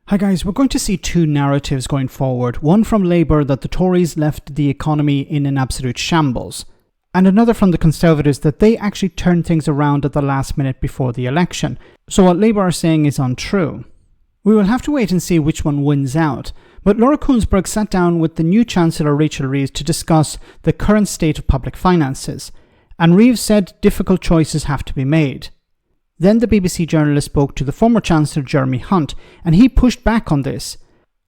Hi guys, we're going to see two narratives going forward. One from Labour that the Tories left the economy in an absolute shambles, and another from the Conservatives that they actually turned things around at the last minute before the election. So what Labour are saying is untrue. We will have to wait and see which one wins out. But Laura Kuenssberg sat down with the new Chancellor Rachel Reeves to discuss the current state of public finances, and Reeves said difficult choices have to be made. Then the BBC journalist spoke to the former Chancellor Jeremy Hunt, and he pushed back on this.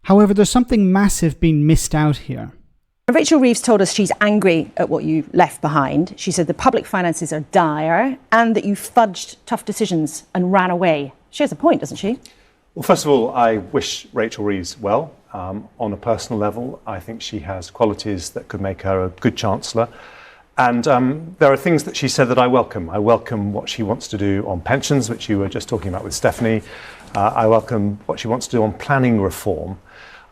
However, there's something massive being missed out here. Rachel Reeves told us she's angry at what you left behind. She said the public finances are dire and that you fudged tough decisions and ran away. She has a point, doesn't she? Well, first of all, I wish Rachel Reeves well. On a personal level, I think she has qualities that could make her a good Chancellor. And there are things that she said that I welcome. I welcome what she wants to do on pensions, which you were just talking about with Stephanie. I welcome what she wants to do on planning reform.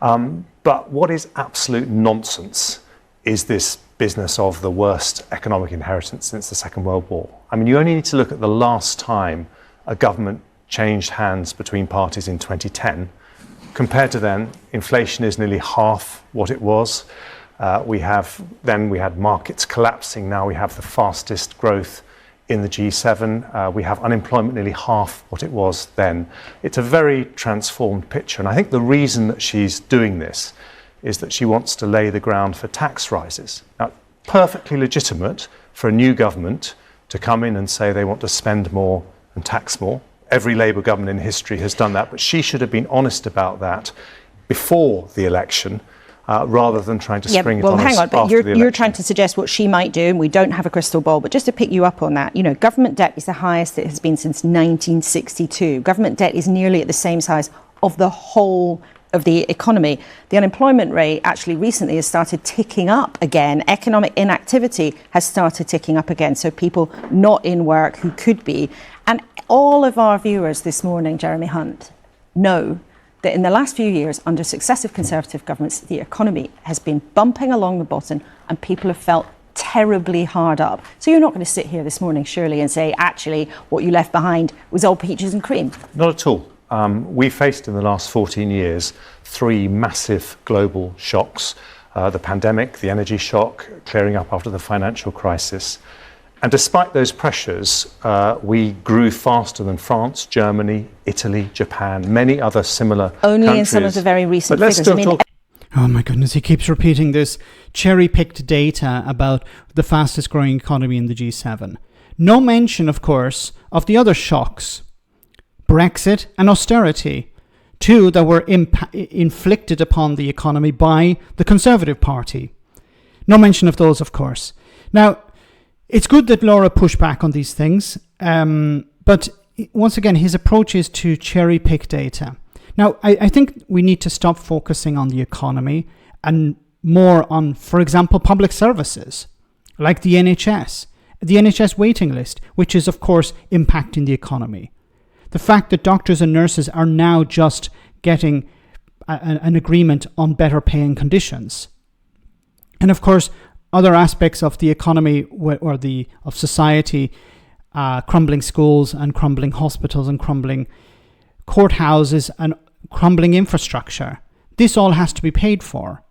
But what is absolute nonsense is this business of the worst economic inheritance since the Second World War. I mean, you only need to look at the last time a government changed hands between parties in 2010. Compared to then, inflation is nearly half what it was. We had markets collapsing. Now we have the fastest growth in the G7. We have unemployment nearly half what it was then. It's a very transformed picture. And I think the reason that she's doing this is that she wants to lay the ground for tax rises. Now, perfectly legitimate for a new government to come in and say they want to spend more and tax more. Every Labour government in history has done that, but she should have been honest about that before the election. Rather than trying to spring it on us hang on, but after the election. You're trying to suggest what she might do, and we don't have a crystal ball, but just to pick you up on that, government debt is the highest it has been since 1962. Government debt is nearly at the same size of the whole of the economy. The unemployment rate actually recently has started ticking up again. Economic inactivity has started ticking up again, so people not in work who could be. And all of our viewers this morning, Jeremy Hunt, know that in the last few years, under successive Conservative governments, the economy has been bumping along the bottom and people have felt terribly hard up. So you're not going to sit here this morning, surely, and say, actually, what you left behind was all peaches and cream? Not at all. We faced in the last 14 years 3 massive global shocks. The pandemic, the energy shock, clearing up after the financial crisis. And despite those pressures, we grew faster than France, Germany, Italy, Japan, many other similar Only countries. in some of the very recent but let's figures. Still talk. Oh my goodness, he keeps repeating this cherry-picked data about the fastest growing economy in the G7. No mention, of course, of the other shocks, Brexit and austerity, two that were inflicted upon the economy by the Conservative Party. No mention of those, of course. Now, it's good that Laura pushed back on these things, but once again, his approach is to cherry-pick data. Now, I think we need to stop focusing on the economy and more on, for example, public services, like the NHS waiting list, which is, of course, impacting the economy. The fact that doctors and nurses are now just getting an agreement on better paying conditions. And, of course, other aspects of the economy of society, crumbling schools and crumbling hospitals and crumbling courthouses and crumbling infrastructure. This all has to be paid for.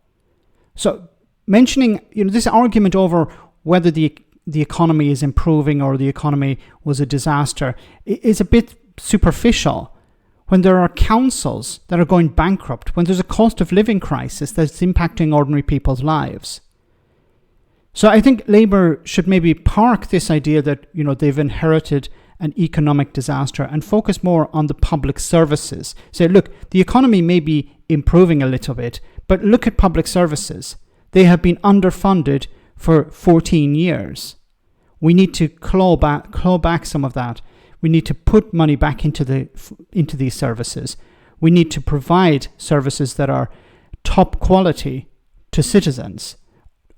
So mentioning this argument over whether the economy is improving or the economy was a disaster is a bit superficial when there are councils that are going bankrupt, when there's a cost of living crisis that's impacting ordinary people's lives. So I think Labour should maybe park this idea that, they've inherited an economic disaster and focus more on the public services. Say, look, the economy may be improving a little bit, but look at public services. They have been underfunded for 14 years. We need to claw back some of that. We need to put money back into these services. We need to provide services that are top quality to citizens,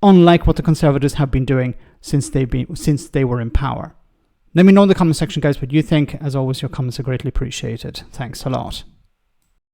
unlike what the Conservatives have been doing since they were in power. Let me know in the comment section, guys, what you think. As always, your comments are greatly appreciated. Thanks a lot.